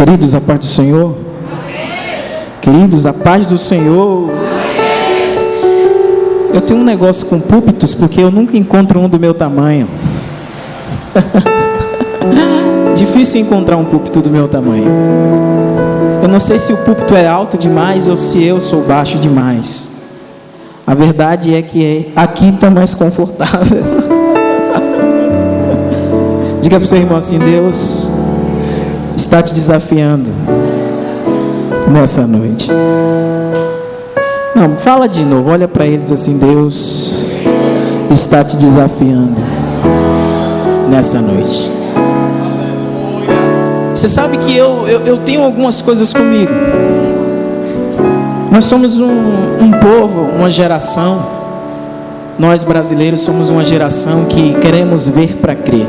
Queridos, a paz do Senhor. Queridos, a paz do Senhor. Eu tenho um negócio com púlpitos, porque eu nunca encontro um do meu tamanho. Difícil encontrar um púlpito do meu tamanho. Eu não sei se o púlpito é alto demais ou se eu sou baixo demais. A verdade é que aqui está mais confortável. Diga para o seu irmão assim: Deus está te desafiando nessa noite. Não, fala de novo, olha para eles assim: Deus está te desafiando nessa noite. Você sabe que eu tenho algumas coisas comigo. Nós somos um povo, uma geração. Nós brasileiros somos uma geração que queremos ver para crer.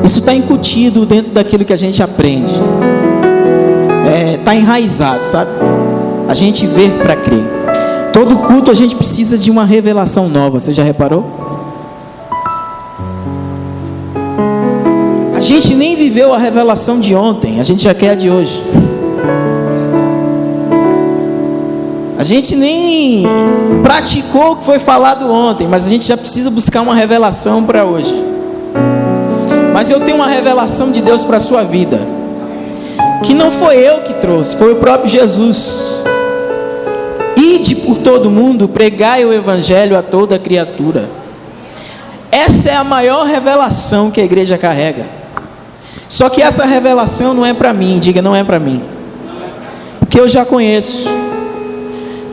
Isso está incutido dentro daquilo que a gente aprende. Está enraizado, sabe? A gente vê para crer. Todo culto a gente precisa de uma revelação nova. Você já reparou? A gente nem viveu a revelação de ontem, a gente já quer a de hoje. A gente nem praticou o que foi falado ontem, mas a gente já precisa buscar uma revelação para hoje. Mas eu tenho uma revelação de Deus para a sua vida, que não foi eu que trouxe, foi o próprio Jesus. Ide por todo mundo, pregai o evangelho a toda criatura. Essa é a maior revelação que a igreja carrega. Só que essa revelação não é para mim. Diga, não é para mim, porque eu já conheço.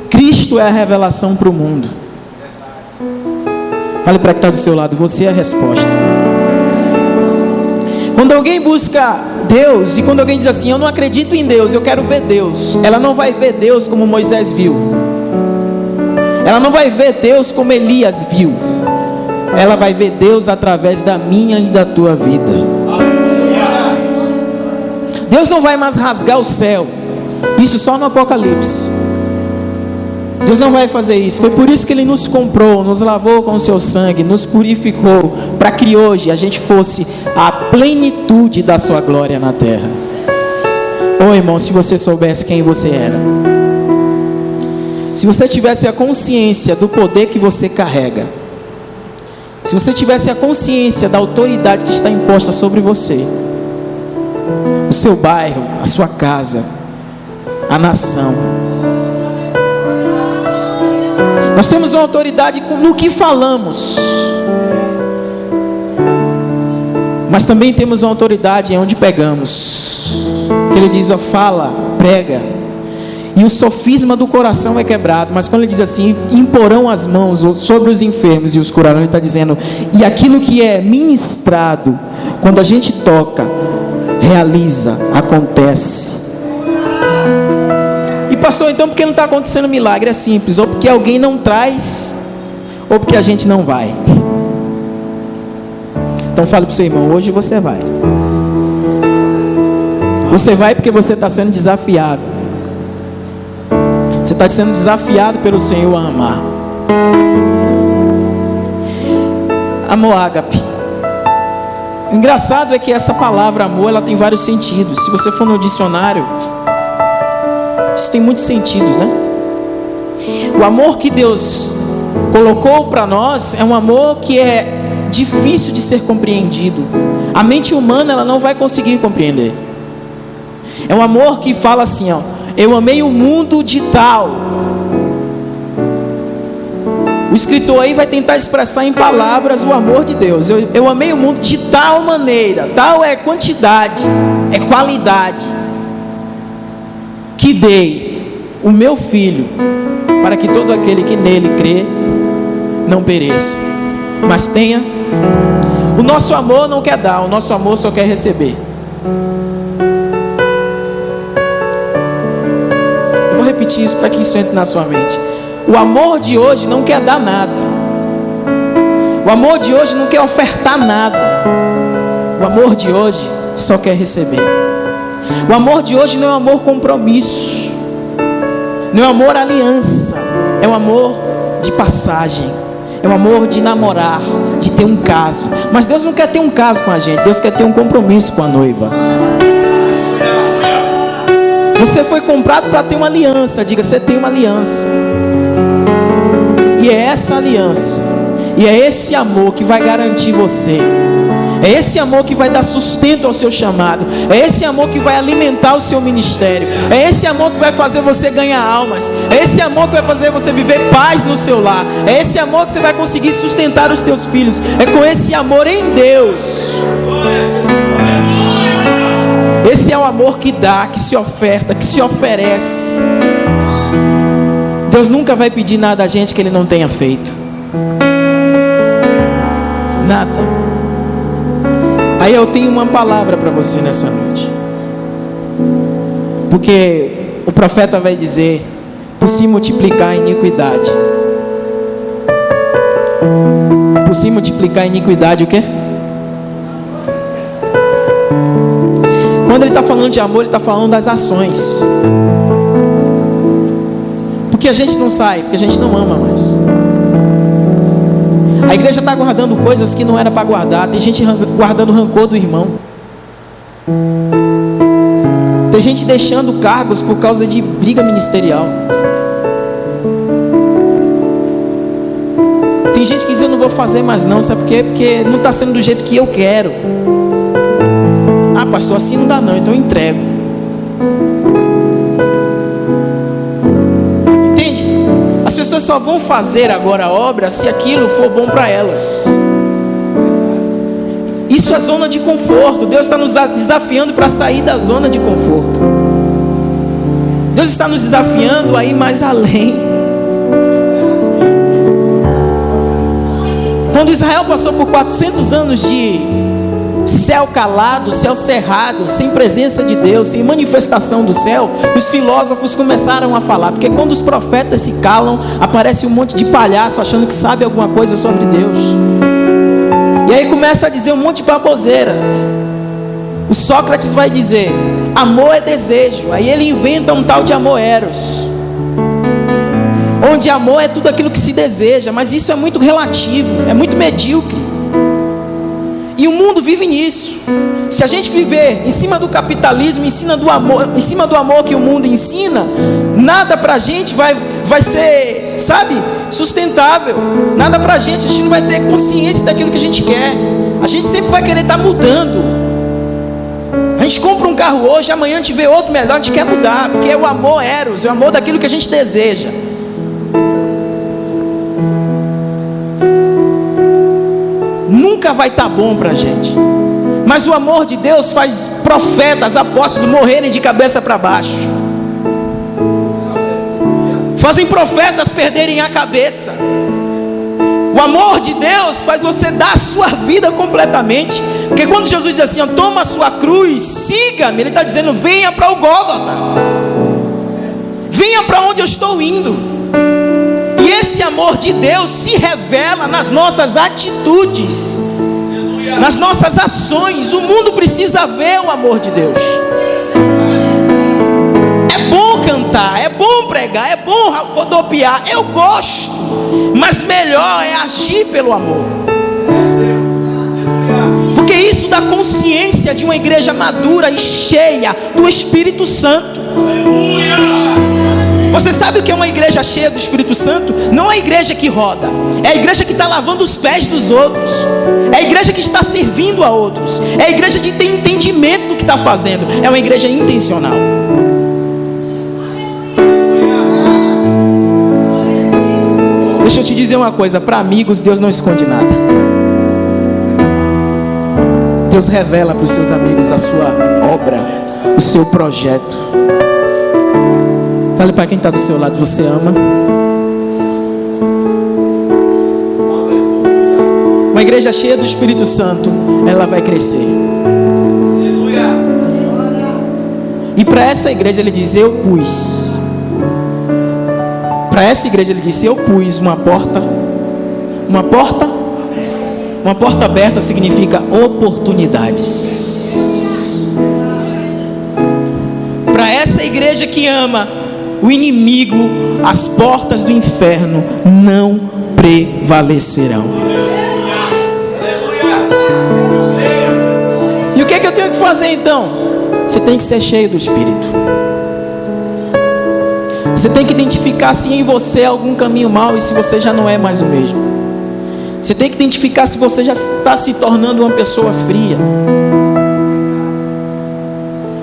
Cristo é a revelação para o mundo. Fale para quem está do seu lado: você é a resposta. Quando alguém busca Deus, e quando alguém diz assim: eu não acredito em Deus, eu quero ver Deus, ela não vai ver Deus como Moisés viu. Ela não vai ver Deus como Elias viu. Ela vai ver Deus através da minha e da tua vida. Deus não vai mais rasgar o céu. Isso só no Apocalipse. Deus não vai fazer isso. Foi por isso que Ele nos comprou, nos lavou com o seu sangue, nos purificou, para que hoje a gente fosse a plenitude da sua glória na terra. Ô irmão, se você soubesse quem você era, se você tivesse a consciência do poder que você carrega, se você tivesse a consciência da autoridade que está imposta sobre você, o seu bairro, a sua casa, a nação. Nós temos uma autoridade no que falamos, mas também temos uma autoridade em onde pegamos. Que Ele diz: ó, fala, prega, e o sofisma do coração é quebrado. Mas quando Ele diz assim: imporão as mãos sobre os enfermos e os curarão, Ele está dizendo: e aquilo que é ministrado, quando a gente toca, realiza, acontece. Pastor, então por que não está acontecendo milagre? É simples: ou porque alguém não traz, ou porque a gente não vai. Então fale para o seu irmão: hoje você vai. Você vai porque você está sendo desafiado. Você está sendo desafiado pelo Senhor a amar. Amor ágape. O engraçado é que essa palavra amor, ela tem vários sentidos. Se você for no dicionário, isso tem muitos sentidos, né? O amor que Deus colocou para nós é um amor que é difícil de ser compreendido. A mente humana, ela não vai conseguir compreender. É um amor que fala assim, ó: eu amei o mundo de tal. O escritor aí vai tentar expressar em palavras o amor de Deus. Eu amei o mundo de tal maneira. Tal é quantidade, é qualidade, que dei o meu filho, para que todo aquele que nele crê não pereça, mas tenha. O nosso amor não quer dar, o nosso amor só quer receber. Eu vou repetir isso para que isso entre na sua mente. O amor de hoje não quer dar nada. O amor de hoje não quer ofertar nada. O amor de hoje só quer receber. O amor de hoje não é um amor compromisso, não é um amor aliança, é um amor de passagem, É o amor de namorar, de ter um caso. Mas Deus não quer ter um caso com a gente, Deus quer ter um compromisso com a noiva. Você foi comprado para ter uma aliança. Diga, você tem uma aliança. E é essa aliança, e é esse amor que vai garantir você. É esse amor que vai dar sustento ao seu chamado. É esse amor que vai alimentar o seu ministério. É esse amor que vai fazer você ganhar almas. É esse amor que vai fazer você viver paz no seu lar. É esse amor que você vai conseguir sustentar os teus filhos. É com esse amor em Deus. Esse é o amor que dá, que se oferta, que se oferece. Deus nunca vai pedir nada a gente que Ele não tenha feito. Nada. Aí eu tenho uma palavra para você nessa noite. Porque o profeta vai dizer: por se multiplicar a iniquidade. Por se multiplicar a iniquidade, o quê? Quando ele está falando de amor, ele está falando das ações. Porque a gente não sai, porque a gente não ama mais. A igreja está guardando coisas que não era para guardar. Tem gente guardando rancor do irmão. Tem gente deixando cargos por causa de briga ministerial. Tem gente que diz: eu não vou fazer mais não. Sabe por quê? Porque não está sendo do jeito que eu quero. Ah, pastor, assim não dá não, então eu entrego. Entende? As pessoas só vão fazer agora a obra se aquilo for bom para elas. Isso é zona de conforto. Deus está nos desafiando para sair da zona de conforto. Deus está nos desafiando a ir mais além. Quando Israel passou por 400 anos de céu calado, céu cerrado, sem presença de Deus, sem manifestação do céu, os filósofos começaram a falar, porque quando os profetas se calam, aparece um monte de palhaço achando que sabe alguma coisa sobre Deus, e aí começa a dizer um monte de baboseira. O Sócrates vai dizer: amor é desejo. Aí ele inventa um tal de amor eros, onde amor é tudo aquilo que se deseja, mas isso é muito relativo, é muito medíocre. E o mundo vive nisso. Se a gente viver em cima do capitalismo, em cima do amor que o mundo ensina, nada pra gente vai ser, sabe, sustentável. Nada pra gente. A gente não vai ter consciência daquilo que a gente quer. A gente sempre vai querer estar mudando. A gente compra um carro hoje, amanhã a gente vê outro melhor, a gente quer mudar, porque é o amor eros, é o amor daquilo que a gente deseja. Nunca vai estar bom para a gente. Mas o amor de Deus faz profetas, apóstolos morrerem de cabeça para baixo. Fazem profetas perderem a cabeça. O amor de Deus faz você dar a sua vida completamente. Porque quando Jesus diz assim: toma a sua cruz, siga-me, Ele está dizendo: venha para o Gólgota. Venha para onde eu estou indo. E esse amor de Deus se revela nas nossas atitudes, nas nossas ações. O mundo precisa ver o amor de Deus. É bom cantar, é bom pregar, é bom rodopiar, eu gosto, mas melhor é agir pelo amor, porque isso dá consciência de uma igreja madura e cheia do Espírito Santo. Você sabe o que é uma igreja cheia do Espírito Santo? Não é a igreja que roda, é a igreja que está lavando os pés dos outros, é a igreja que está servindo a outros, é a igreja que tem entendimento do que está fazendo, é uma igreja intencional. Deixa eu te dizer uma coisa: para amigos Deus não esconde nada. Deus revela para os seus amigos a sua obra, o seu projeto. Fale para quem está do seu lado: você ama? Uma igreja cheia do Espírito Santo, ela vai crescer. E para essa igreja Ele diz: eu pus. Para essa igreja Ele disse: eu pus uma porta. Uma porta aberta significa oportunidades. Para essa igreja que ama, o inimigo, as portas do inferno não prevalecerão. E o que é que eu tenho que fazer então? Você tem que ser cheio do Espírito. Você tem que identificar se em você há algum caminho mau e se você já não é mais o mesmo. Você tem que identificar se você já está se tornando uma pessoa fria.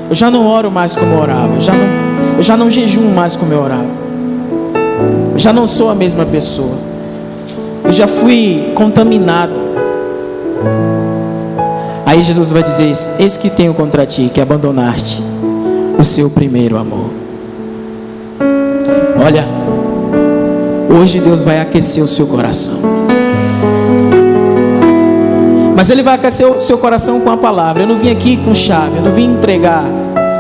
Eu já não oro mais como eu orava. Eu já não jejuo mais como eu orava. Eu já não sou a mesma pessoa. Eu já fui contaminado. Aí Jesus vai dizer: eis que tenho contra ti, que abandonaste o seu primeiro amor. Olha, hoje Deus vai aquecer o seu coração. Mas Ele vai aquecer o seu coração com a palavra. Eu não vim aqui com chave. Eu não vim entregar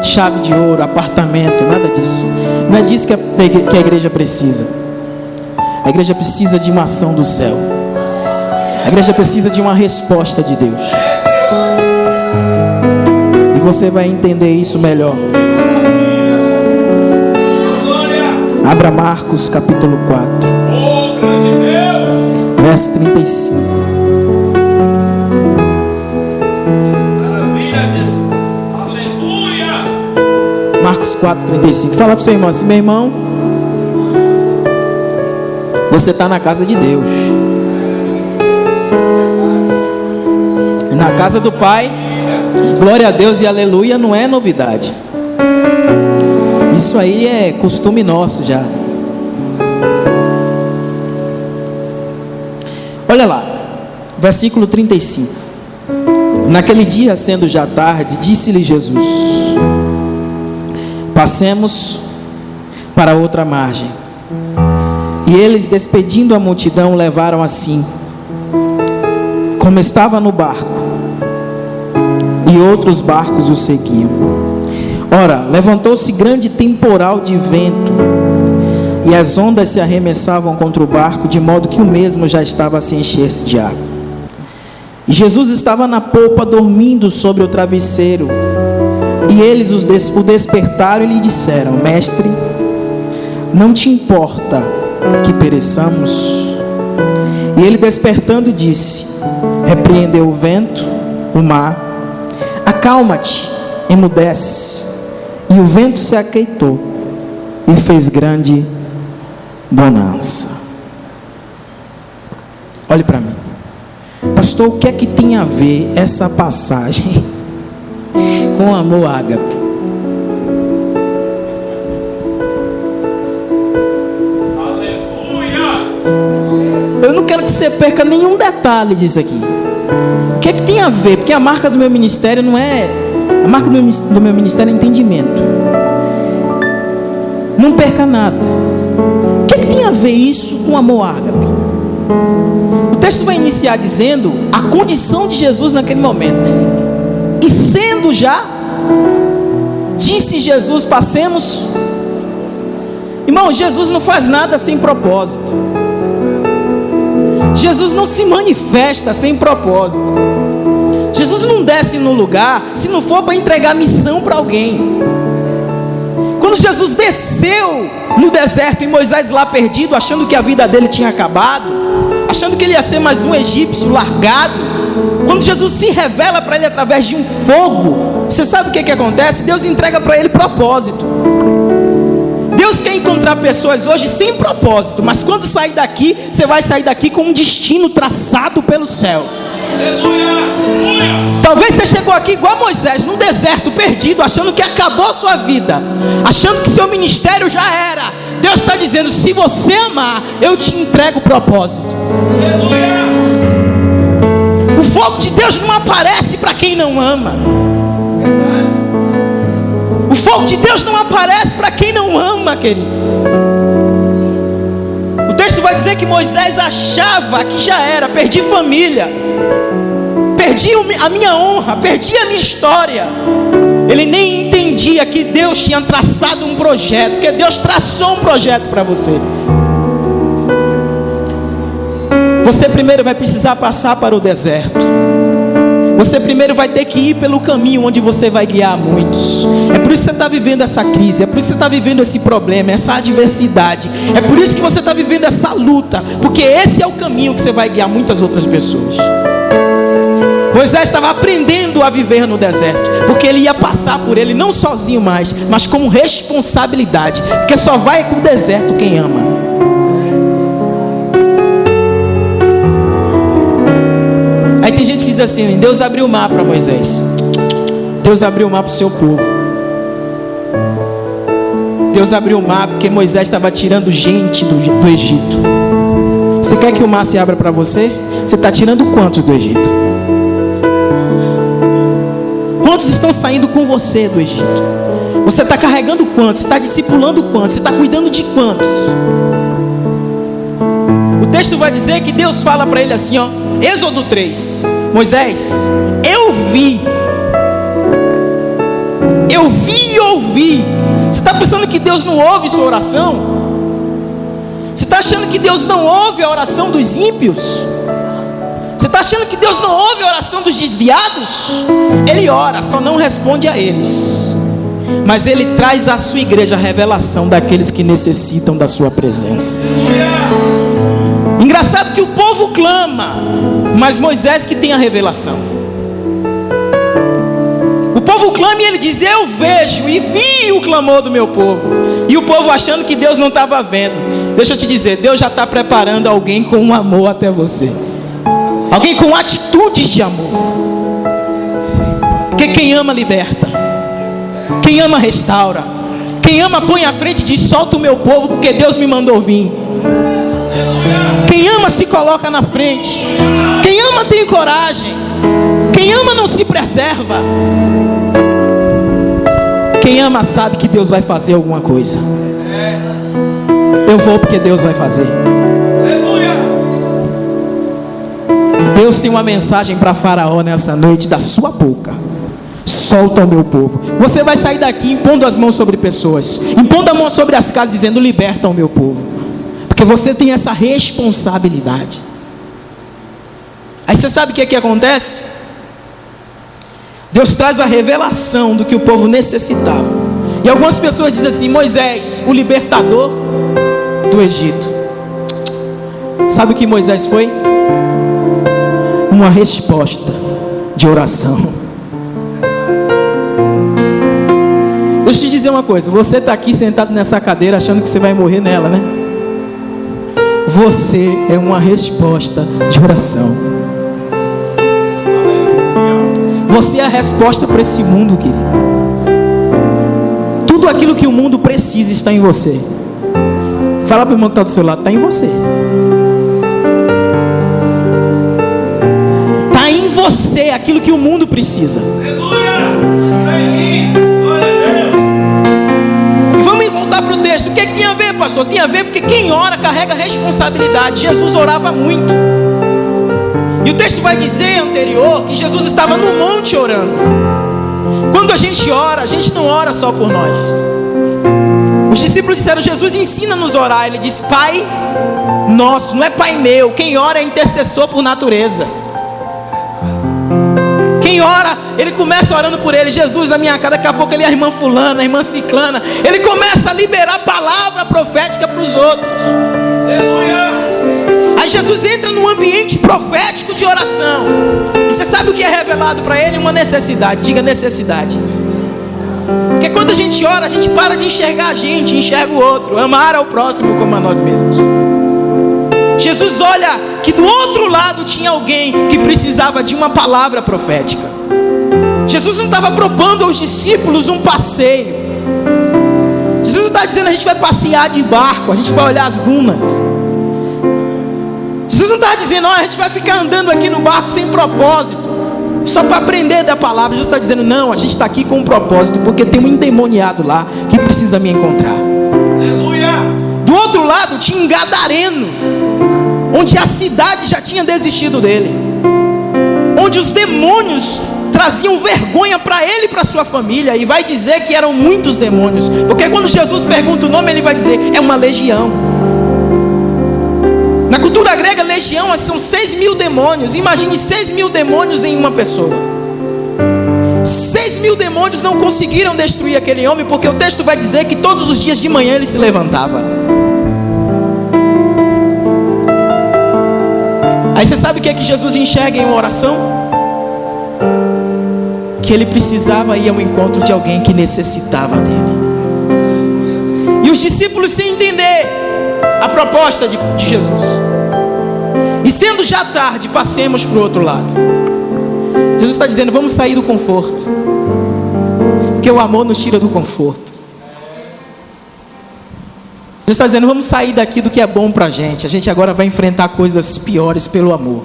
chave de ouro, apartamento, nada disso. Não é disso que a igreja precisa. A igreja precisa de uma ação do céu. A igreja precisa de uma resposta de Deus. E você vai entender isso melhor. Abra Marcos capítulo 4, verso 35. Marcos 4, 35. Fala para o seu irmão assim: meu irmão, você está na casa de Deus. Na casa do Pai, glória a Deus e aleluia, não é novidade. Isso aí é costume nosso já. Olha lá, versículo 35. Naquele dia, sendo já tarde, disse-lhe Jesus: passemos para outra margem. E eles, despedindo a multidão, levaram assim, como estava no barco, e outros barcos o seguiam. Ora, levantou-se grande temporal de vento, e as ondas se arremessavam contra o barco, de modo que o mesmo já estava a se encher-se de água. E Jesus estava na popa, dormindo sobre o travesseiro. E eles o despertaram e lhe disseram: Mestre, não te importa que pereçamos? E ele, despertando, disse: repreendeu o vento, o mar, acalma-te, emudece. E o vento se aquietou e fez grande bonança. Olhe para mim, pastor, o que é que tem a ver essa passagem com amor ágape? Eu não quero que você perca nenhum detalhe disso aqui. O que é que tem a ver? Porque a marca do meu ministério não é... A marca do meu ministério é entendimento. Não perca nada. O que é que tem a ver isso com amor ágape? O texto vai iniciar dizendo a condição de Jesus naquele momento. E sendo já, disse Jesus: passemos. Irmão, Jesus não faz nada sem propósito. Jesus não se manifesta sem propósito. Jesus não desce no lugar se não for para entregar missão para alguém. Quando Jesus desceu no deserto e Moisés lá perdido, achando que a vida dele tinha acabado, achando que ele ia ser mais um egípcio largado, quando Jesus se revela para ele através de um fogo, você sabe o que acontece? Deus entrega para ele propósito. Deus quer encontrar pessoas hoje sem propósito, mas quando sair daqui, você vai sair daqui com um destino traçado pelo céu. Talvez você chegou aqui igual Moisés, no deserto, perdido, achando que acabou a sua vida, achando que seu ministério já era. Deus está dizendo: se você amar, eu te entrego o propósito. O fogo de Deus não aparece para quem não ama. O fogo de Deus não aparece para quem não ama, querido. O texto vai dizer que Moisés achava que já era. Perdi família, perdi a minha honra, perdi a minha história. Ele nem entendia que Deus tinha traçado um projeto, que Deus traçou um projeto para você. Você primeiro vai precisar passar para o deserto. Você primeiro vai ter que ir pelo caminho onde você vai guiar muitos. É por isso que você está vivendo essa crise, é por isso que você está vivendo esse problema, essa adversidade. É por isso que você está vivendo essa luta, porque esse é o caminho que você vai guiar muitas outras pessoas. Moisés estava aprendendo a viver no deserto, porque ele ia passar por ele não sozinho mais, mas como responsabilidade, porque só vai para o deserto quem ama. Aí tem gente que diz assim: Deus abriu o mar para Moisés. Deus abriu o mar para o seu povo. Deus abriu o mar porque Moisés estava tirando gente do Egito. Você quer que o mar se abra para você? Você está tirando quantos do Egito? Quantos estão saindo com você do Egito? Você está carregando quantos? Você está discipulando quantos? Você está cuidando de quantos? O texto vai dizer que Deus fala para ele assim, ó, Êxodo 3: Moisés, eu vi e ouvi. Você está pensando que Deus não ouve sua oração? Você está achando que Deus não ouve a oração dos ímpios? Você está achando que Deus não ouve a oração dos desviados? Ele ora, só não responde a eles. Mas Ele traz à sua igreja a revelação daqueles que necessitam da sua presença. Engraçado que o povo clama, mas Moisés que tem a revelação. O povo clama e ele diz: eu vejo e vi o clamor do meu povo. E o povo achando que Deus não estava vendo. Deixa eu te dizer, Deus já está preparando alguém com um amor até você. Alguém com atitudes de amor. Porque quem ama liberta. Quem ama restaura. Quem ama põe à frente e diz: solta o meu povo porque Deus me mandou vir. Quem ama se coloca na frente. Quem ama tem coragem. Quem ama não se preserva. Quem ama sabe que Deus vai fazer alguma coisa. Eu vou porque Deus vai fazer. Deus tem uma mensagem para Faraó nessa noite da sua boca: solta o meu povo. Você vai sair daqui impondo as mãos sobre pessoas, impondo a mão sobre as casas, dizendo: liberta o meu povo. Porque você tem essa responsabilidade. Aí você sabe o que acontece? Deus traz a revelação do que o povo necessitava. E algumas pessoas dizem assim: Moisés, o libertador do Egito. Sabe o que Moisés foi? Uma resposta de oração. Deixa eu te dizer uma coisa: você está aqui sentado nessa cadeira achando que você vai morrer nela, né? Você é uma resposta de oração. Você é a resposta para esse mundo, querido. Tudo aquilo que o mundo precisa está em você. Fala para o irmão que está do seu lado: está em você. Está em você aquilo que o mundo precisa. E vamos voltar para o texto. O que tem a ver, pastor? Tem a ver porque quem ora carrega responsabilidade. Jesus orava muito. E o texto vai dizer anterior que Jesus estava no monte orando. Quando a gente ora, a gente não ora só por nós. Os discípulos disseram: Jesus, ensina-nos a orar. Ele disse: Pai nosso, não é Pai meu. Quem ora é intercessor por natureza. Quem ora, ele começa orando por ele. Jesus, a minha casa, daqui a pouco ele é a irmã fulana, a irmã ciclana. Ele começa a liberar palavra profética para os outros. Aleluia. Aí Jesus entra num ambiente profético de oração. E você sabe o que é revelado para ele? Uma necessidade. Diga necessidade. Porque quando a gente ora, a gente para de enxergar a gente, enxerga o outro. Amar ao próximo como a nós mesmos. Jesus olha que do outro lado tinha alguém que precisava de uma palavra profética. Jesus não estava propondo aos discípulos um passeio. Jesus não está dizendo: a gente vai passear de barco, a gente vai olhar as dunas. Jesus não está dizendo: a gente vai ficar andando aqui no barco sem propósito, só para aprender da palavra. Jesus está dizendo: não, a gente está aqui com um propósito, porque tem um endemoniado lá que precisa me encontrar. Aleluia. Do outro lado tinha um gadareno, onde a cidade já tinha desistido dele, onde os demônios traziam vergonha para ele e para sua família. E vai dizer que eram muitos demônios, porque quando Jesus pergunta o nome, ele vai dizer: é uma legião. Na cultura grega, legião Então são 6.000 demônios. Imagine 6.000 demônios em uma pessoa. 6.000 demônios não conseguiram destruir aquele homem, porque o texto vai dizer que todos os dias de manhã ele se levantava. Aí você sabe o que é que Jesus enxerga em uma oração? Que ele precisava ir ao encontro de alguém que necessitava dele. E os discípulos, sem entender a proposta de Jesus, e sendo já tarde, passemos para o outro lado. Jesus está dizendo: vamos sair do conforto, porque o amor nos tira do conforto. Jesus está dizendo: vamos sair daqui do que é bom para a gente agora vai enfrentar coisas piores pelo amor.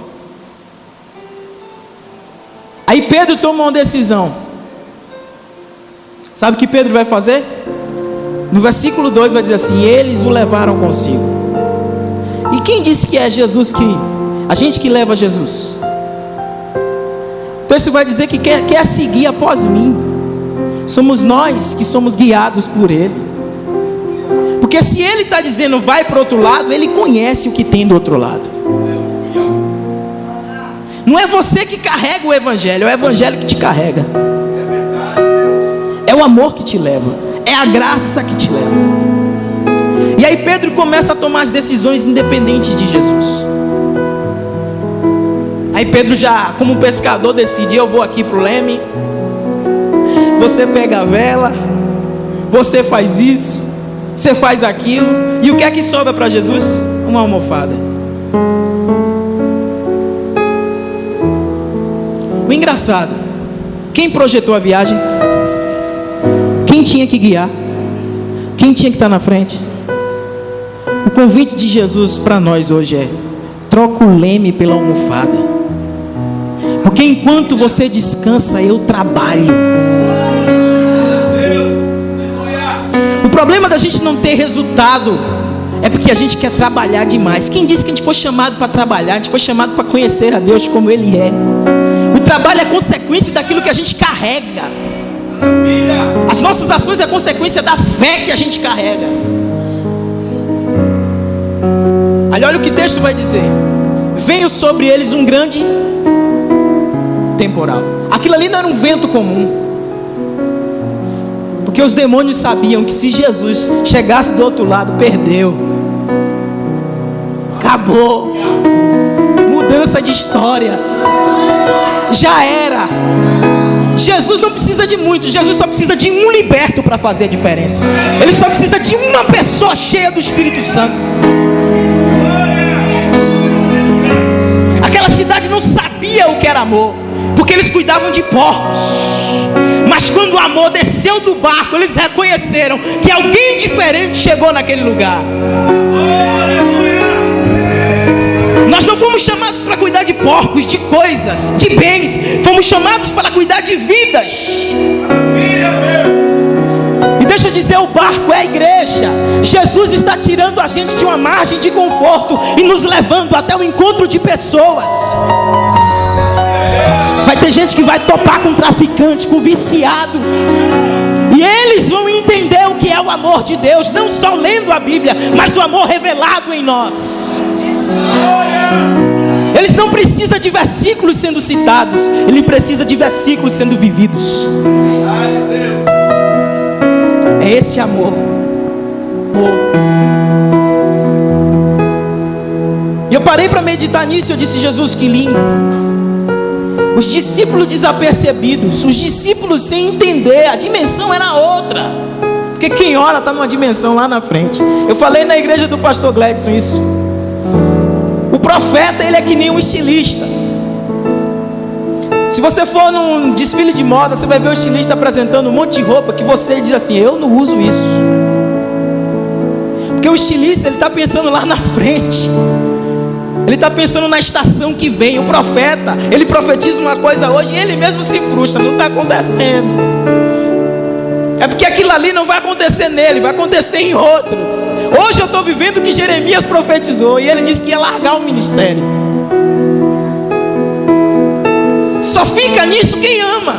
Aí Pedro toma uma decisão. Sabe o que Pedro vai fazer? No versículo 2 vai dizer assim: eles o levaram consigo. E quem disse que é Jesus a gente que leva Jesus? O texto vai dizer que quer seguir após mim. Somos nós que somos guiados por Ele. Porque se Ele está dizendo vai para o outro lado, Ele conhece o que tem do outro lado. Não é você que carrega o Evangelho, é o Evangelho que te carrega. É o amor que te leva, é a graça que te leva. E aí Pedro começa a tomar as decisões independentes de Jesus. Aí Pedro já, como um pescador, decide: eu vou aqui para o leme, você pega a vela, você faz isso, você faz aquilo. E o que é que sobra para Jesus? Uma almofada. O engraçado, quem projetou a viagem? Quem tinha que guiar? Quem tinha que estar na frente? O convite de Jesus para nós hoje é: troca o leme pela almofada. Porque enquanto você descansa, eu trabalho. O problema da gente não ter resultado é porque a gente quer trabalhar demais. Quem disse que a gente foi chamado para trabalhar? A gente foi chamado para conhecer a Deus como Ele é. O trabalho é consequência daquilo que a gente carrega. As nossas ações é consequência da fé que a gente carrega. Aí olha o que o texto vai dizer: veio sobre eles um grande temporal. Aquilo ali não era um vento comum, porque os demônios sabiam que se Jesus chegasse do outro lado, perdeu, acabou, mudança de história, já era. Jesus não precisa de muito, Jesus só precisa de um liberto para fazer a diferença. Ele só precisa de uma pessoa cheia do Espírito Santo. Aquela cidade não sabia o que era amor, porque eles cuidavam de porcos. Mas quando o amor desceu do barco, eles reconheceram que alguém diferente chegou naquele lugar. Nós não fomos chamados para cuidar de porcos, de coisas, de bens. Fomos chamados para cuidar de vidas. E deixa eu dizer, o barco é a igreja. Jesus está tirando a gente de uma margem de conforto e nos levando até o encontro de pessoas. Vai ter gente que vai topar com traficante, com viciado, e eles vão entender o que é o amor de Deus, não só lendo a Bíblia, mas o amor revelado em nós. Eles não precisam de versículos sendo citados, ele precisa de versículos sendo vividos. É esse amor. E eu parei para meditar nisso. Eu disse: Jesus, que lindo. Os discípulos desapercebidos, os discípulos sem entender, a dimensão era outra. Porque quem ora está numa dimensão lá na frente. Eu falei na igreja do pastor Gledson isso. O profeta, ele é que nem um estilista. Se você for num desfile de moda, você vai ver o estilista apresentando um monte de roupa que você diz assim: eu não uso isso. Porque o estilista, ele está pensando lá na frente. Ele está pensando na estação que vem. O profeta, ele profetiza uma coisa hoje e ele mesmo se frustra, não está acontecendo. É porque aquilo ali não vai acontecer nele, vai acontecer em outros. Hoje eu estou vivendo o que Jeremias profetizou, e ele disse que ia largar o ministério. Só fica nisso quem ama.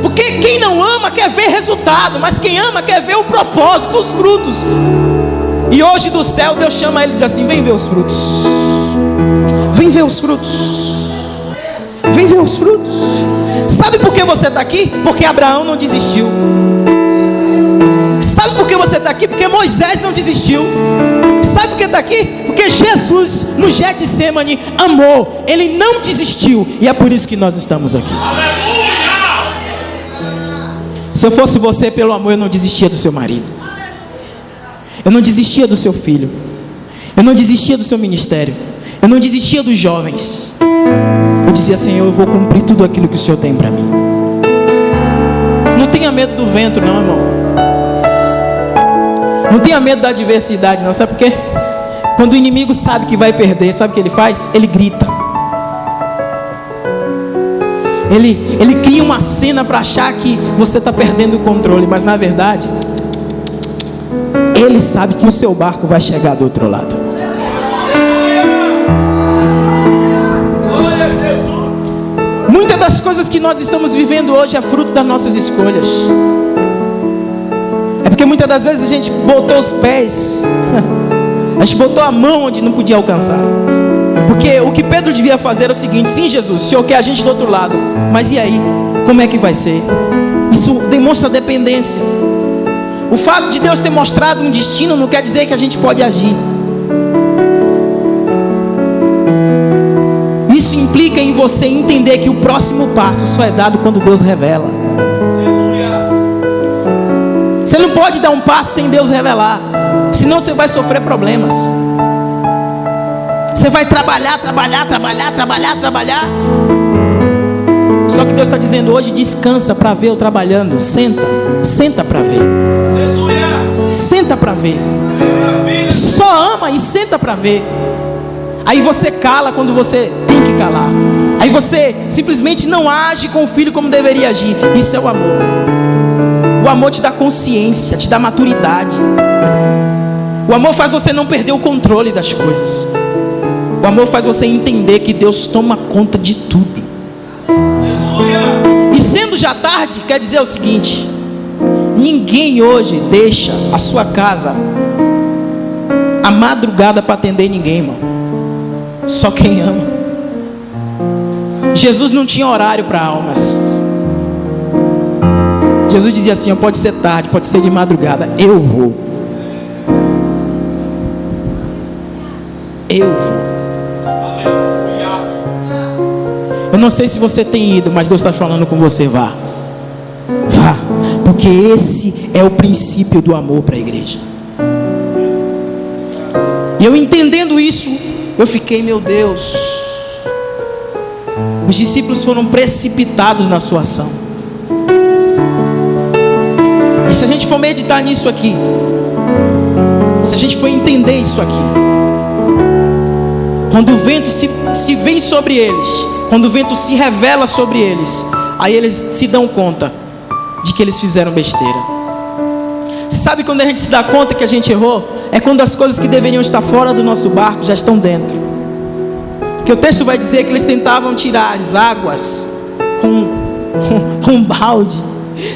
Porque quem não ama quer ver resultado, mas quem ama quer ver o propósito, os frutos. E hoje do céu Deus chama ele e diz assim: vem ver os frutos. Vem ver os frutos. Vem ver os frutos. Sabe por que você está aqui? Porque Abraão não desistiu. Sabe por que você está aqui? Porque Moisés não desistiu. Sabe por que está aqui? Porque Jesus no Getsemane amou. Ele não desistiu. E é por isso que nós estamos aqui. Se eu fosse você, pelo amor, eu não desistia do seu marido. Eu não desistia do seu filho. Eu não desistia do seu ministério. Eu não desistia dos jovens. Eu dizia: Senhor, eu vou cumprir tudo aquilo que o Senhor tem para mim. Não tenha medo do vento, não, irmão. Não tenha medo da adversidade, não. Sabe por quê? Quando o inimigo sabe que vai perder, sabe o que ele faz? Ele grita. Ele cria uma cena para achar que você está perdendo o controle. Mas na verdade, ele sabe que o seu barco vai chegar do outro lado. Muitas das coisas que nós estamos vivendo hoje é fruto das nossas escolhas. É porque muitas das vezes a gente botou os pés, a gente botou a mão onde não podia alcançar. Porque o que Pedro devia fazer era o seguinte: sim, Jesus, o Senhor quer a gente do outro lado, mas e aí? Como é que vai ser? Isso demonstra dependência. O fato de Deus ter mostrado um destino não quer dizer que a gente pode agir. Isso implica em você entender que o próximo passo só é dado quando Deus revela. Você não pode dar um passo sem Deus revelar, senão você vai sofrer problemas. Você vai trabalhar. Só que Deus está dizendo hoje: descansa para ver eu trabalhando. Senta para ver. Senta para ver. Só ama e senta para ver. Aí você cala quando você tem que calar. Aí você simplesmente não age com o filho como deveria agir. Isso é o amor. O amor te dá consciência, te dá maturidade. O amor faz você não perder o controle das coisas. O amor faz você entender que Deus toma conta de tudo. E sendo já tarde, quer dizer o seguinte: ninguém hoje deixa a sua casa a madrugada para atender ninguém, irmão. Só quem ama. Jesus não tinha horário para almas. Jesus dizia assim: pode ser tarde, pode ser de madrugada, eu vou. Eu vou. Eu não sei se você tem ido, mas Deus está falando com você: vá. Vá. Porque esse é o princípio do amor para a igreja. E eu entendendo isso, eu fiquei: meu Deus. Os discípulos foram precipitados na sua ação. E se a gente for meditar nisso aqui, se a gente for entender isso aqui, quando o vento se vem sobre eles, quando o vento se revela sobre eles, aí eles se dão conta de que eles fizeram besteira. Sabe quando a gente se dá conta que a gente errou? É quando as coisas que deveriam estar fora do nosso barco já estão dentro. Porque o texto vai dizer que eles tentavam tirar as águas com um balde,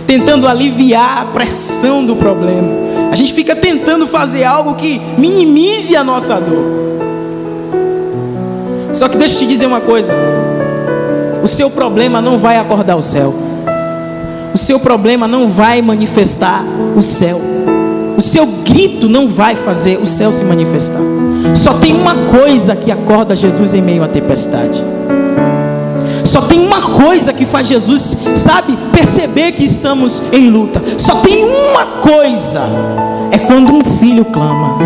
tentando aliviar a pressão do problema. A gente fica tentando fazer algo que minimize a nossa dor. Só que deixa eu te dizer uma coisa: o seu problema não vai acordar o céu. O seu problema não vai manifestar o céu. O seu grito não vai fazer o céu se manifestar. Só tem uma coisa que acorda Jesus em meio à tempestade. Só tem uma coisa que faz Jesus, sabe, perceber que estamos em luta. Só tem uma coisa: é quando um filho clama.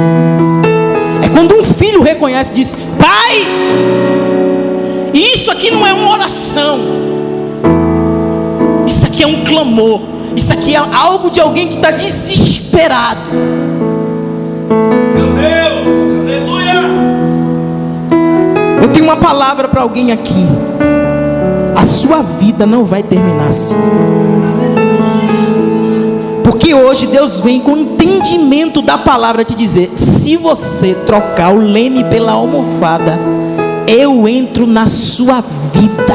É quando um filho reconhece e diz: Pai. E isso aqui não é uma oração. Isso aqui é um clamor. Isso aqui é algo de alguém que está desesperado. Meu Deus, aleluia. Eu tenho uma palavra para alguém aqui: a sua vida não vai terminar assim. Porque hoje Deus vem com entendimento da palavra te dizer: se você trocar o leme pela almofada, eu entro na sua vida.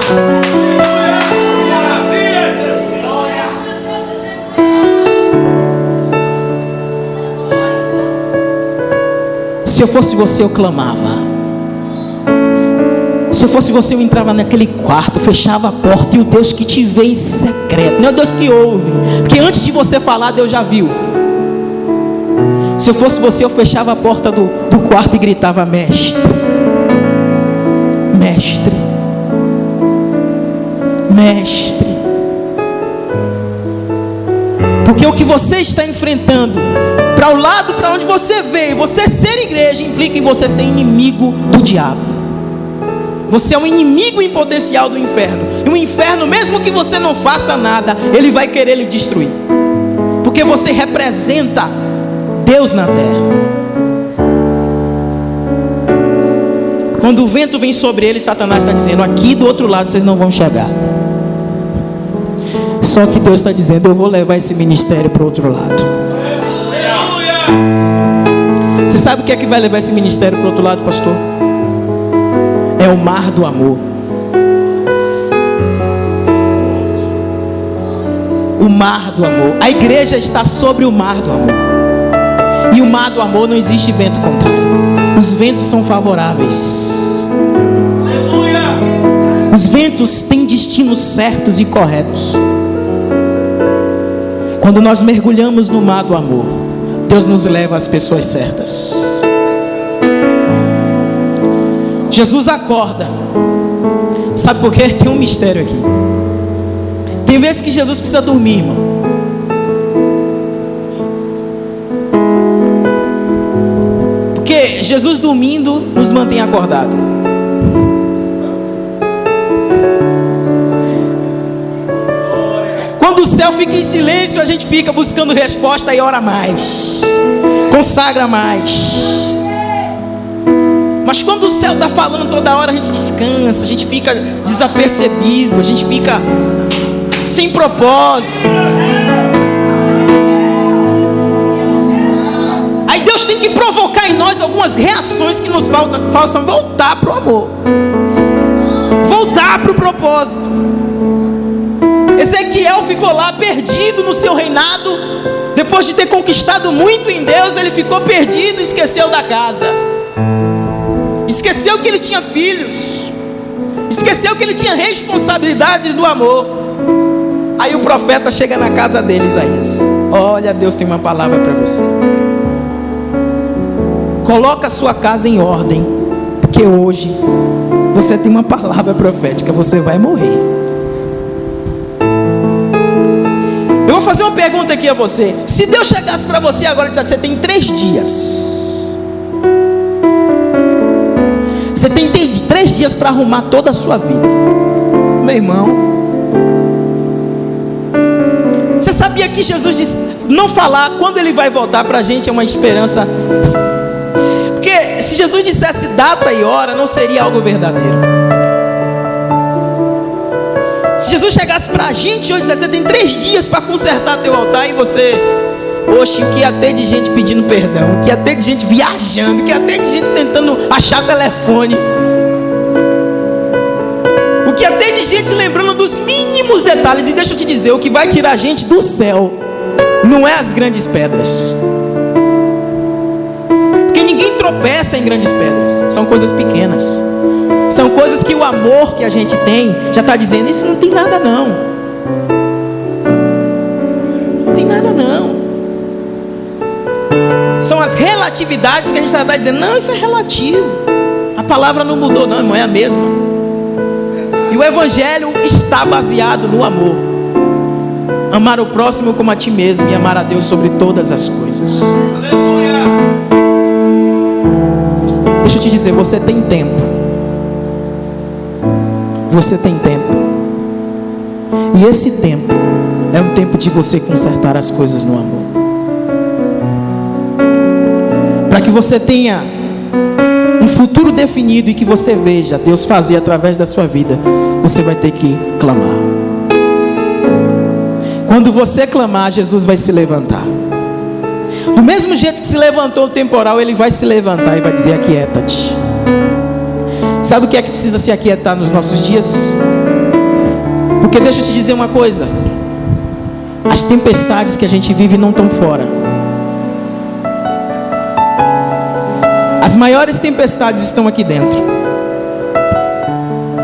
Se eu fosse você, eu clamava. Se eu fosse você, eu entrava naquele quarto, fechava a porta, e o Deus que te vê em secreto, não é o Deus que ouve, porque antes de você falar, Deus já viu. Se eu fosse você, eu fechava a porta do quarto e gritava: mestre, mestre, mestre. Porque o que você está enfrentando, para o lado para onde você veio, você ser igreja, implica em você ser inimigo do diabo. Você é um inimigo em potencial do inferno. E o inferno, mesmo que você não faça nada, ele vai querer lhe destruir. Porque você representa Deus na terra. Quando o vento vem sobre ele, Satanás está dizendo: aqui do outro lado vocês não vão chegar. Só que Deus está dizendo: eu vou levar esse ministério para o outro lado. Você sabe o que é que vai levar esse ministério para o outro lado, pastor? É o mar do amor. O mar do amor. A igreja está sobre o mar do amor. E o mar do amor não existe vento contrário. Os ventos são favoráveis. Os ventos têm destinos certos e corretos. Quando nós mergulhamos no mar do amor, Deus nos leva às pessoas certas. Jesus acorda. Sabe por quê? Tem um mistério aqui. Tem vezes que Jesus precisa dormir, irmão. Porque Jesus dormindo nos mantém acordados. Quando o céu fica em silêncio, a gente fica buscando resposta e ora mais, consagra mais. Mas quando o céu está falando toda hora, a gente descansa, a gente fica desapercebido, a gente fica sem propósito. Aí Deus tem que provocar em nós algumas reações que nos façam voltar para o amor, voltar para o propósito. Ezequiel ficou lá perdido no seu reinado. Depois de ter conquistado muito em Deus, ele ficou perdido e esqueceu da casa. Esqueceu que ele tinha filhos. Esqueceu que ele tinha responsabilidades do amor. Aí o profeta chega na casa dele, Isaías: olha, Deus tem uma palavra para você. Coloca a sua casa em ordem, porque hoje você tem uma palavra profética. Você vai morrer. Eu vou fazer uma pergunta aqui a você. Se Deus chegasse para você agora e dissesse: você tem 3 dias. Você tem 3 dias para arrumar toda a sua vida. Meu irmão, você sabia que Jesus disse: não falar quando ele vai voltar para a gente é uma esperança. Porque se Jesus dissesse data e hora, não seria algo verdadeiro. Se Jesus chegasse para a gente hoje e dissesse: você tem 3 dias para consertar teu altar, e você... Oxe, o que ia ter de gente pedindo perdão, o que ia ter de gente viajando, o que ia ter de gente tentando achar telefone, o que ia ter de gente lembrando dos mínimos detalhes. E deixa eu te dizer, o que vai tirar a gente do céu não é as grandes pedras, porque ninguém tropeça em grandes pedras. São coisas pequenas, são coisas que o amor que a gente tem já está dizendo: isso não tem nada não, não tem nada não. São as relatividades que a gente está dizendo: não, isso é relativo, a palavra não mudou não é a mesma. E o evangelho está baseado no amor. Amar o próximo como a ti mesmo, e amar a Deus sobre todas as coisas. Aleluia. Deixa eu te dizer, você tem tempo. Você tem tempo. E esse tempo é um tempo de você consertar as coisas no amor. Para que você tenha um futuro definido e que você veja Deus fazer através da sua vida, você vai ter que clamar. Quando você clamar, Jesus vai se levantar. Do mesmo jeito que se levantou o temporal, Ele vai se levantar e vai dizer: aquieta-te. Sabe o que é que precisa se aquietar nos nossos dias? Porque deixa eu te dizer uma coisa: as tempestades que a gente vive não estão fora. As maiores tempestades estão aqui dentro.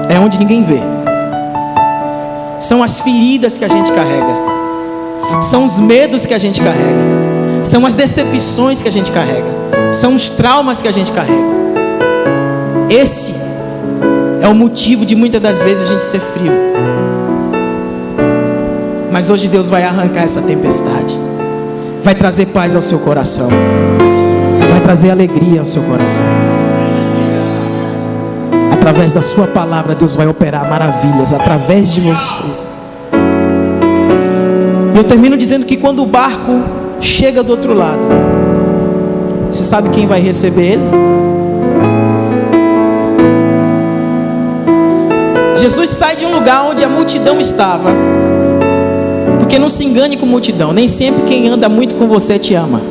É onde ninguém vê. São as feridas que a gente carrega. São os medos que a gente carrega. São as decepções que a gente carrega. São os traumas que a gente carrega. Esse é o motivo de muitas das vezes a gente ser frio. Mas hoje Deus vai arrancar essa tempestade. Vai trazer paz ao seu coração. Vai trazer alegria ao seu coração. Através da sua palavra, Deus vai operar maravilhas através de você. E eu termino dizendo que quando o barco chega do outro lado, você sabe quem vai receber ele? Jesus sai de um lugar onde a multidão estava. Porque não se engane com multidão. Nem sempre quem anda muito com você te ama.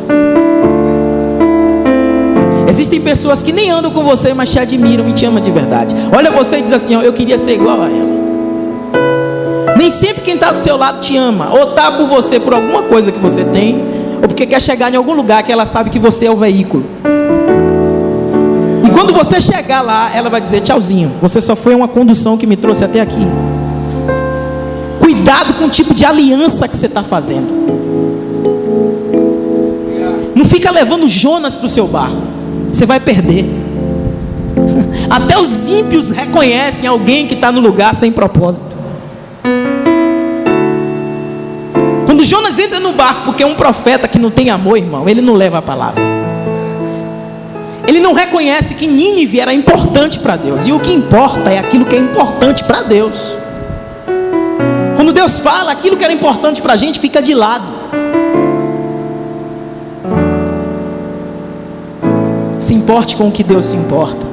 Existem pessoas que nem andam com você, mas te admiram e te amam de verdade. Olha você e diz assim, ó, eu queria ser igual a ela. Nem sempre quem está do seu lado te ama. Ou está por você por alguma coisa que você tem, ou porque quer chegar em algum lugar que ela sabe que você é o veículo. E quando você chegar lá, ela vai dizer, tchauzinho, você só foi uma condução que me trouxe até aqui. Cuidado com o tipo de aliança que você está fazendo. Não fica levando Jonas para o seu barco. Você vai perder. Até os ímpios reconhecem alguém que está no lugar sem propósito. Quando Jonas entra no barco, porque é um profeta que não tem amor, irmão, ele não leva a palavra. Ele não reconhece que Nínive era importante para Deus. E o que importa é aquilo que é importante para Deus. Quando Deus fala, aquilo que era importante para a gente fica de lado. Se importe com o que Deus se importa.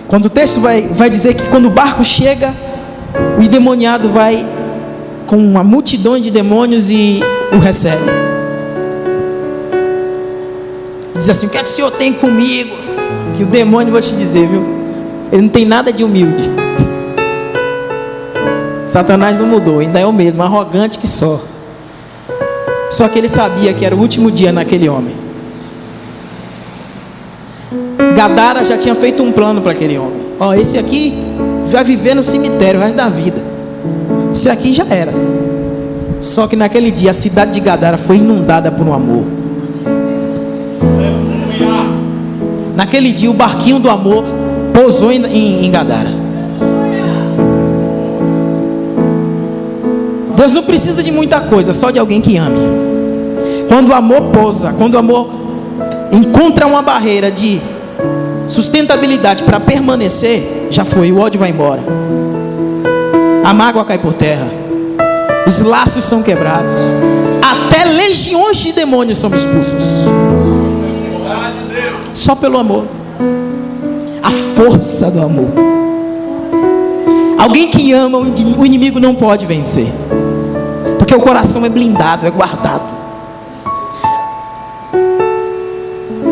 Quando o texto vai dizer que quando o barco chega, o endemoniado vai com uma multidão de demônios e o recebe. Diz assim, o que é que o Senhor tem comigo? Que o demônio, vou te dizer, viu? Ele não tem nada de humilde. Satanás não mudou, ainda é o mesmo, arrogante que só. Só que ele sabia que era o último dia naquele homem. Gadara já tinha feito um plano para aquele homem. Ó, esse aqui vai viver no cemitério o resto da vida. Esse aqui já era. Só que naquele dia a cidade de Gadara foi inundada por um amor. Naquele dia o barquinho do amor pousou em Gadara. Deus não precisa de muita coisa, só de alguém que ame. Quando o amor pousa, quando o amor encontra uma barreira de sustentabilidade para permanecer, já foi, o ódio vai embora, a mágoa cai por terra, os laços são quebrados, até legiões de demônios são expulsas, só pelo amor, a força do amor. Alguém que ama, o inimigo não pode vencer, porque o coração é blindado, é guardado.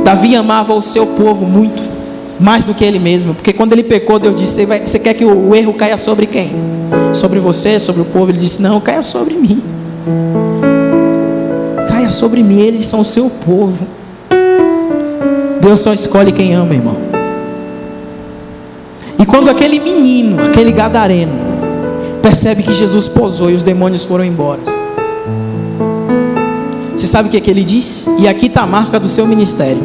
Davi amava o seu povo muito, mais do que ele mesmo, porque quando ele pecou, Deus disse, você quer que o erro caia sobre quem? Sobre você, sobre o povo? Ele disse, não, caia sobre mim. Caia sobre mim, eles são o seu povo. Deus só escolhe quem ama, irmão. E quando aquele menino, aquele gadareno, percebe que Jesus pousou e os demônios foram embora, você sabe o que é que ele diz? E aqui está a marca do seu ministério.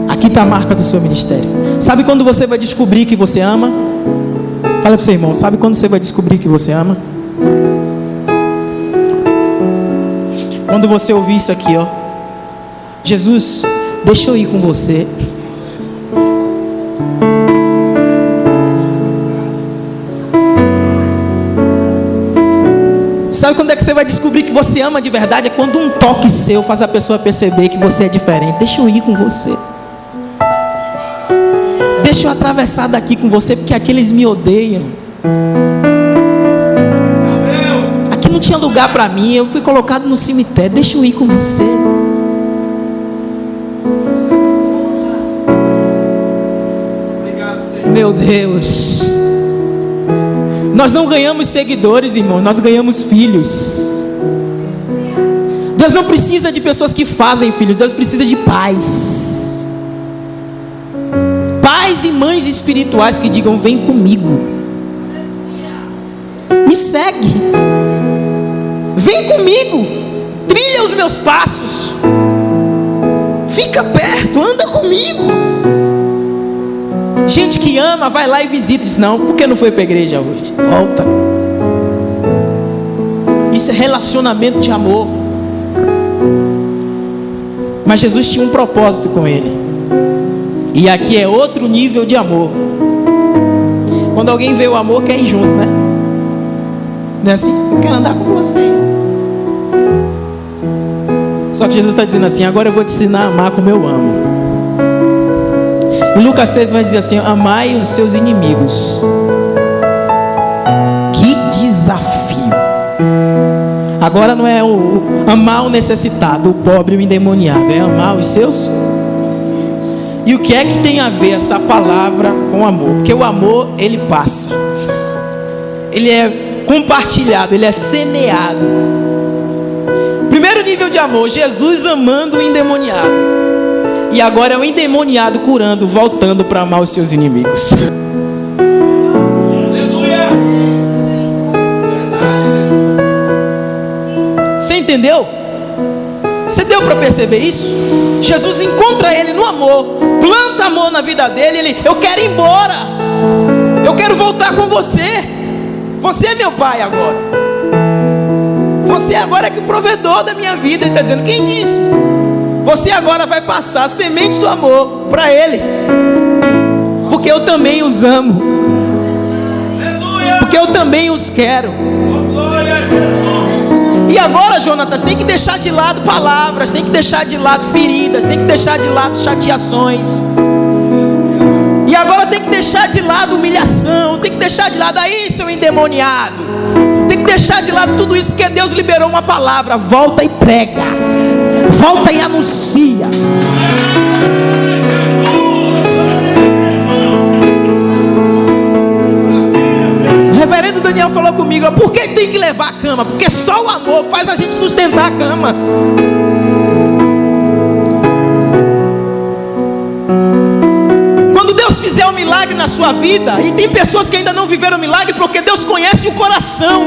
Aqui está a marca do seu ministério. Sabe quando você vai descobrir que você ama? Fala para o seu irmão, sabe quando você vai descobrir que você ama? Quando você ouvir isso aqui, ó. Jesus, deixa eu ir com você. Sabe quando é que você vai descobrir que você ama de verdade? É quando um toque seu faz a pessoa perceber que você é diferente. Deixa eu ir com você. Deixa eu atravessar daqui com você, porque aqui eles me odeiam. Aqui não tinha lugar para mim, eu fui colocado no cemitério. Deixa eu ir com você. Meu Deus. Nós não ganhamos seguidores, irmãos, nós ganhamos filhos. Deus não precisa de pessoas que fazem filhos. Deus precisa de pais. Pais e mães espirituais que digam: vem comigo, me segue, vem comigo, trilha os meus passos, fica perto, anda comigo. Gente que ama, vai lá e visita. Diz: não, por que não foi para a igreja hoje? Volta. Isso é relacionamento de amor. Mas Jesus tinha um propósito com ele. E aqui é outro nível de amor. Quando alguém vê o amor, quer ir junto, né? Não é assim? Eu quero andar com você. Só que Jesus está dizendo assim: agora eu vou te ensinar a amar como eu amo. Em Lucas 6 vai dizer assim: amai os seus inimigos. Que desafio! Agora não é amar o necessitado, o pobre, o endemoniado. É amar os seus. E o que é que tem a ver essa palavra com amor? Porque o amor, ele passa. Ele é compartilhado, ele é semeado. Primeiro nível de amor: Jesus amando o endemoniado. E agora é o endemoniado curando, voltando para amar os seus inimigos. Você entendeu? Você deu para perceber isso? Jesus encontra ele no amor, planta amor na vida dele. Ele: eu quero ir embora, eu quero voltar com você. Você é meu pai agora. Você agora é que o provedor da minha vida. Ele está dizendo: quem disse? Você agora vai passar a semente do amor para eles, porque eu também os amo, porque eu também os quero. E agora, Jonatas, tem que deixar de lado palavras, tem que deixar de lado feridas, tem que deixar de lado chateações. E agora tem que deixar de lado humilhação, tem que deixar de lado aí, seu endemoniado. Tem que deixar de lado tudo isso, porque Deus liberou uma palavra: volta e prega, volta e anuncia. O reverendo Daniel falou comigo: por que tem que levar a cama? Porque só o amor faz a gente sustentar a cama. Quando Deus fizer um milagre na sua vida, e tem pessoas que ainda não viveram o milagre, porque Deus conhece o coração.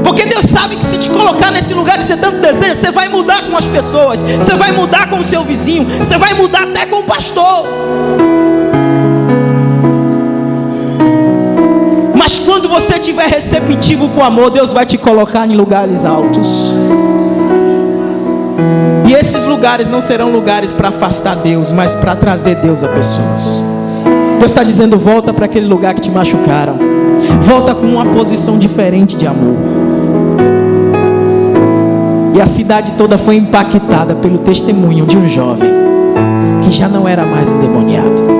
Porque Deus sabe que se te colocar nesse lugar que você tanto deseja, você vai mudar com as pessoas, você vai mudar com o seu vizinho, você vai mudar até com o pastor. Mas quando você estiver receptivo com amor, Deus vai te colocar em lugares altos. E esses lugares não serão lugares para afastar Deus, mas para trazer Deus a pessoas. Deus está dizendo: volta para aquele lugar que te machucaram. Volta com uma posição diferente de amor. E a cidade toda foi impactada pelo testemunho de um jovem que já não era mais endemoniado.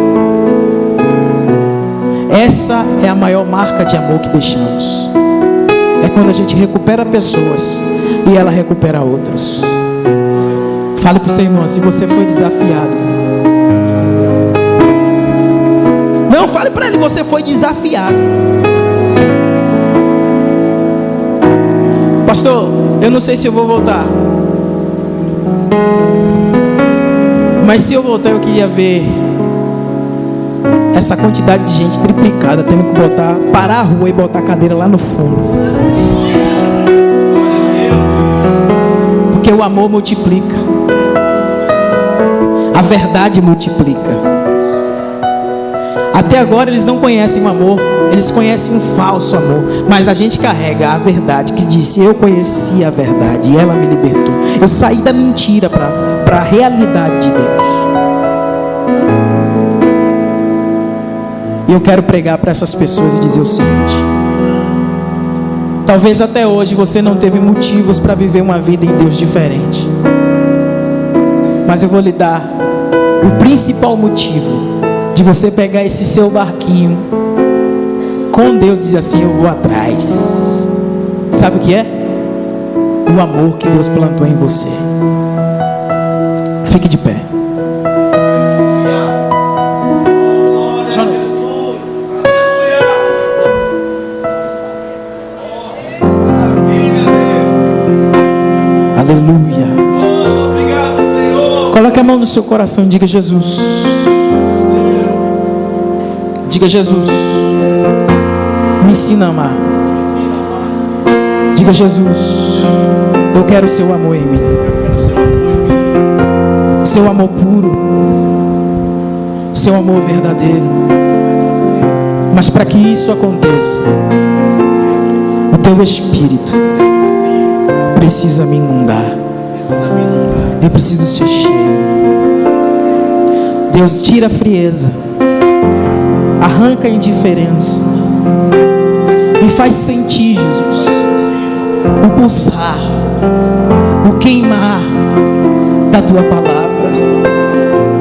Essa é a maior marca de amor que deixamos. É quando a gente recupera pessoas e ela recupera outros. Fale para o seu irmão: se você foi desafiado. Não, fale para ele: você foi desafiado. Pastor, eu não sei se eu vou voltar. Mas se eu voltar, eu queria ver essa quantidade de gente triplicada, tendo que parar a rua e botar a cadeira lá no fundo. Porque o amor multiplica, a verdade multiplica. Até agora eles não conhecem o amor, eles conhecem um falso amor. Mas a gente carrega a verdade que disse: eu conheci a verdade e ela me libertou. Eu saí da mentira para a realidade de Deus. E eu quero pregar para essas pessoas e dizer o seguinte: talvez até hoje você não teve motivos para viver uma vida em Deus diferente, mas eu vou lhe dar o principal motivo de você pegar esse seu barquinho com Deus e dizer assim: eu vou atrás. Sabe o que é? O amor que Deus plantou em você. Fique de pé. Jonas. Aleluia. Obrigado, Senhor. Coloque a mão no seu coração e diga: Jesus. Diga: Jesus, me ensina a amar. Diga: Jesus, eu quero o seu amor em mim. Seu amor puro, seu amor verdadeiro. Mas para que isso aconteça, o teu Espírito precisa me inundar. Eu preciso ser cheio. Deus, tira a frieza, arranca a indiferença, me faz sentir, Jesus, o pulsar, o queimar da tua palavra,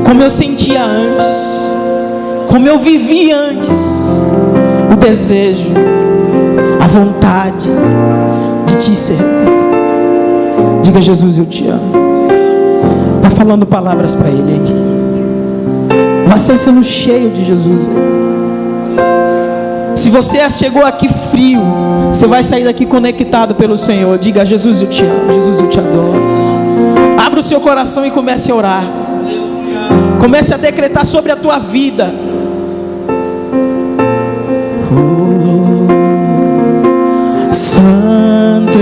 como eu sentia antes, como eu vivia antes, o desejo, a vontade de te servir. Diga: Jesus, eu te amo. Vá falando palavras para Ele aí. Vá sendo cheio de Jesus. Se você chegou aqui frio, você vai sair daqui conectado pelo Senhor. Diga: Jesus, eu te amo. Jesus, eu te adoro. Abra o seu coração e comece a orar. Comece a decretar sobre a tua vida. Santo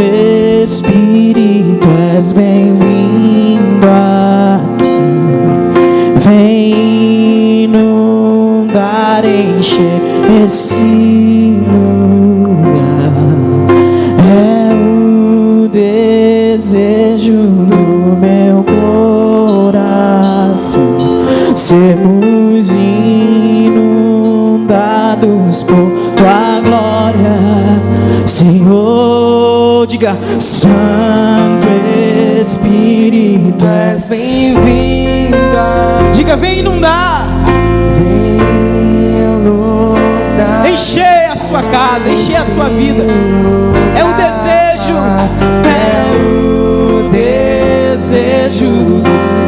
Espírito, és bem-vindo aqui. Vem inundar, encher esse lugar. É o desejo do meu coração, sermos inundados por tua glória, Senhor. Diga: Santo Espírito, és bem-vindo. Diga: vem inundar. Vem inundar. Encher a sua casa, encher a sua vida. É o desejo. É o desejo do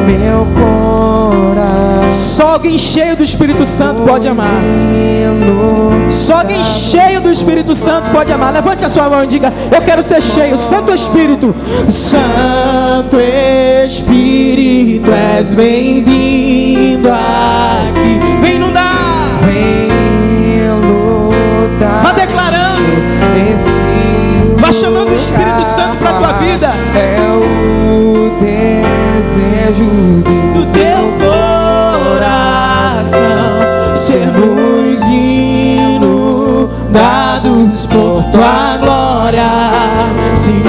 meu coração. Só alguém cheio do Espírito Santo pode amar. Só alguém cheio do Espírito Santo pode amar. Levante a sua mão e diga: eu quero ser cheio. Santo Espírito, Santo Espírito, és bem-vindo aqui. Vem inundar. Vem inundar. Vá declarando. Vá chamando o Espírito Santo para a tua vida. É o desejo do teu coração, sermos inundados por tua glória, Senhor.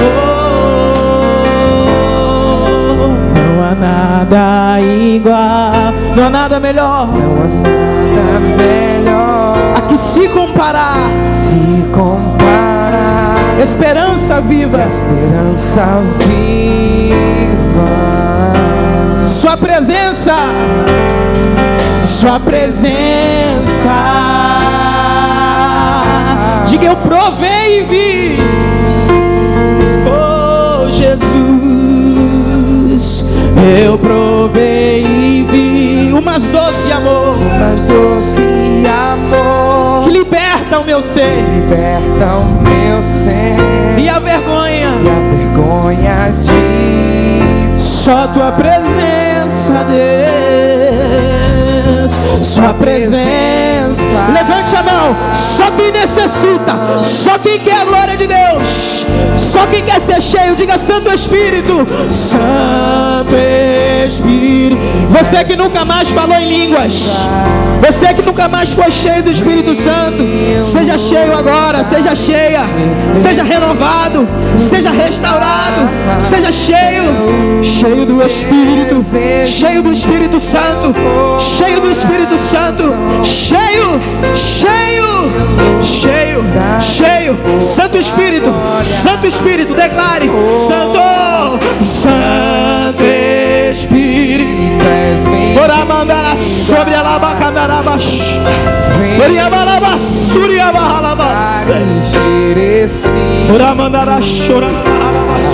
Não há nada igual, não há nada melhor, não há nada melhor a que se comparar, esperança viva, esperança viva. Sua presença, sua presença. Diga: eu provei e vi. Oh Jesus, eu provei e vi o mais doce amor, que liberta o meu ser, e a vergonha, diz: só tua presença, Deus, sua presença. Levante a mão. Só quem necessita, só quem quer a glória de Deus, só quem quer ser cheio, diga: Santo Espírito, Santo Espírito. Você que nunca mais falou em línguas, você que nunca mais foi cheio do Espírito Santo, seja cheio agora, seja cheia, seja renovado, seja restaurado, seja cheio, cheio do Espírito, cheio do Espírito Santo, cheio do Espírito Santo, cheio, cheio, cheio, cheio. Santo Espírito, Santo Espírito, declare: Santo, Santo Espírito. Ora mandara sobre a labacandarabash, ora mandara suri a barralabas, ora mandara chora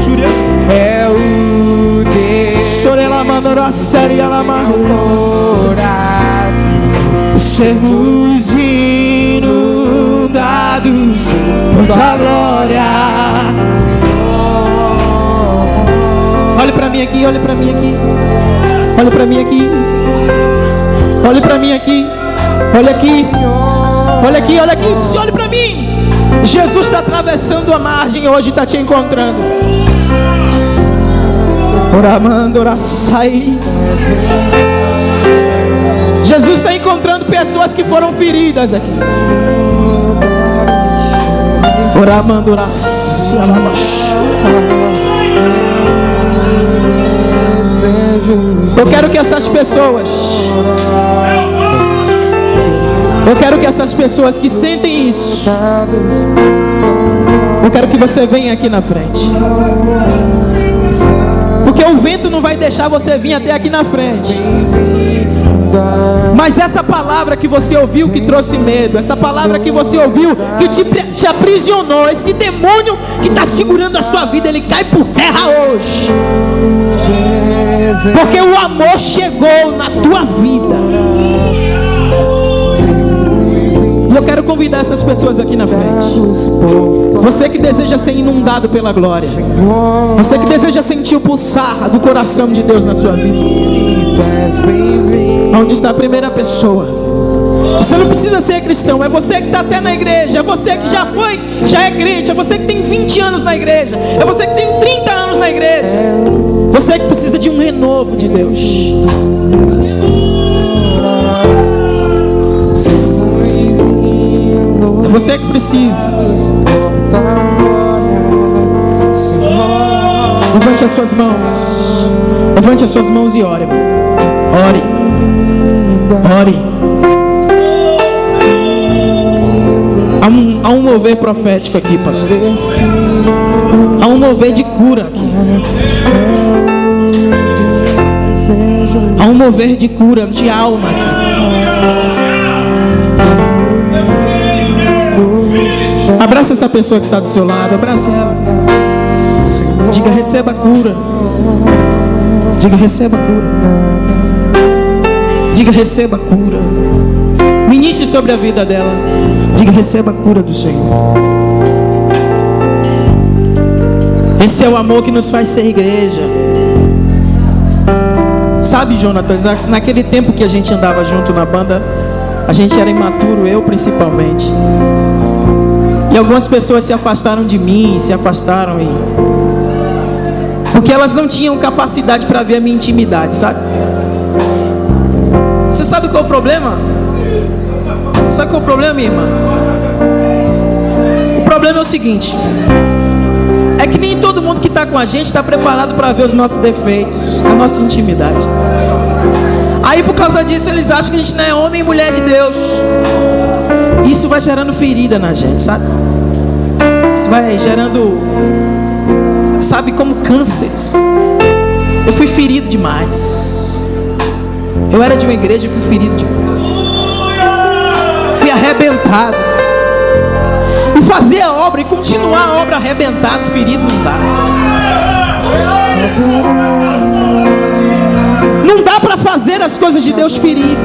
suri. É o Deus, sobre ela mandara série a sermos inundados por tua glória, Senhor. Olhe para mim aqui, olhe para mim aqui. Olhe para mim aqui. Olhe para mim aqui. Olha aqui. Olha aqui, olha aqui. Se olhe para mim. Jesus está atravessando a margem hoje, está te encontrando. Oramando, oraçai. Jesus está encontrando pessoas que foram feridas aqui. Oramando, oraçai. Eu quero que essas pessoas, que sentem isso, eu quero que você venha aqui na frente. Porque o vento não vai deixar você vir até aqui na frente. Mas essa palavra que você ouviu que trouxe medo, essa palavra que você ouviu que te aprisionou, esse demônio que está segurando a sua vida, ele cai por terra hoje. Porque o amor chegou na tua vida. E eu quero convidar essas pessoas aqui na frente. Você que deseja ser inundado pela glória, você que deseja sentir o pulsar do coração de Deus na sua vida. Onde está a primeira pessoa? Você não precisa ser cristão. É você que está até na igreja. É você que já é crente. É você que tem 20 anos na igreja. É você que tem 30 anos na igreja. Você que precisa de um renovo de Deus. É você que precisa. Levante as suas mãos. Levante as suas mãos e ore. Ore. Ore. Há um mover profético aqui, pastor. Há um mover de cura aqui. Há um mover de cura de alma aqui. Abraça essa pessoa que está do seu lado. Abraça ela. Diga: receba a cura. Diga: receba a cura. Diga: receba a cura. Ministre sobre a vida dela. Diga: receba a cura do Senhor. Esse é o amor que nos faz ser igreja. Sabe, Jonatas, naquele tempo que a gente andava junto na banda, a gente era imaturo, eu principalmente. E algumas pessoas se afastaram de mim, porque elas não tinham capacidade para ver a minha intimidade, sabe? Você sabe qual é o problema? Sabe qual é o problema, minha irmã? O problema é o seguinte: é que nem todo mundo que está com a gente está preparado para ver os nossos defeitos, a nossa intimidade. Aí por causa disso eles acham que a gente não é homem e mulher de Deus. Isso vai gerando ferida na gente, sabe? Isso vai gerando, sabe, como cânceres. Eu fui ferido demais. Eu era de uma igreja e fui ferido demais. Fui arrebentado. E fazer a obra e continuar a obra arrebentado, ferido, não dá. Não dá para fazer as coisas de Deus ferido.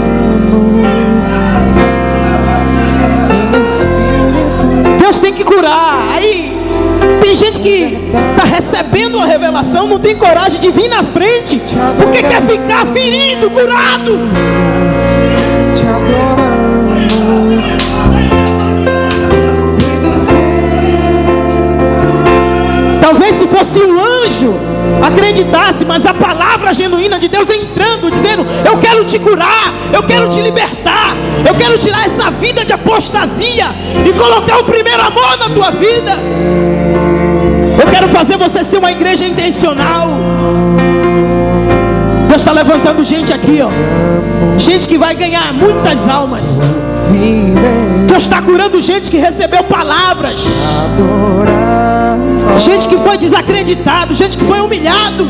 Deus tem que curar. Aí tem gente que está recebendo uma revelação, não tem coragem de vir na frente, porque quer ficar ferido, curado. Talvez se fosse um anjo acreditasse, mas a palavra genuína de Deus entrando, dizendo: eu quero te curar, eu quero te libertar, eu quero tirar essa vida de apostasia e colocar o primeiro amor na tua vida. Eu quero fazer você ser uma igreja intencional. Deus está levantando gente aqui, ó, gente que vai ganhar muitas almas. Deus está curando gente que recebeu palavras, gente que foi desacreditado, gente que foi humilhado.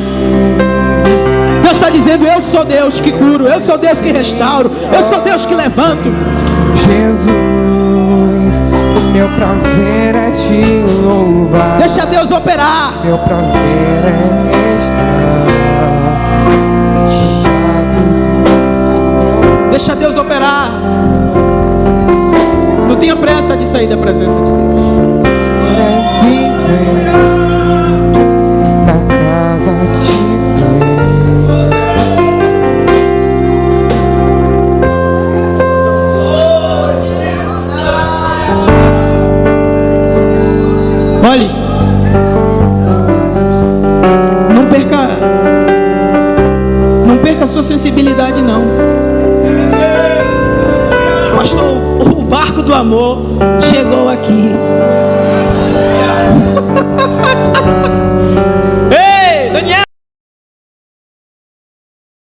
Deus está dizendo: eu sou Deus que curo, eu sou Deus que restauro, eu sou Deus que levanto. Jesus, o meu prazer é te louvar. Deixa Deus operar. Meu prazer é estar. Deixa Deus operar. Não tenha pressa de sair da presença de Deus. Na casa de sua sensibilidade, não. Pastor, o barco do amor chegou aqui.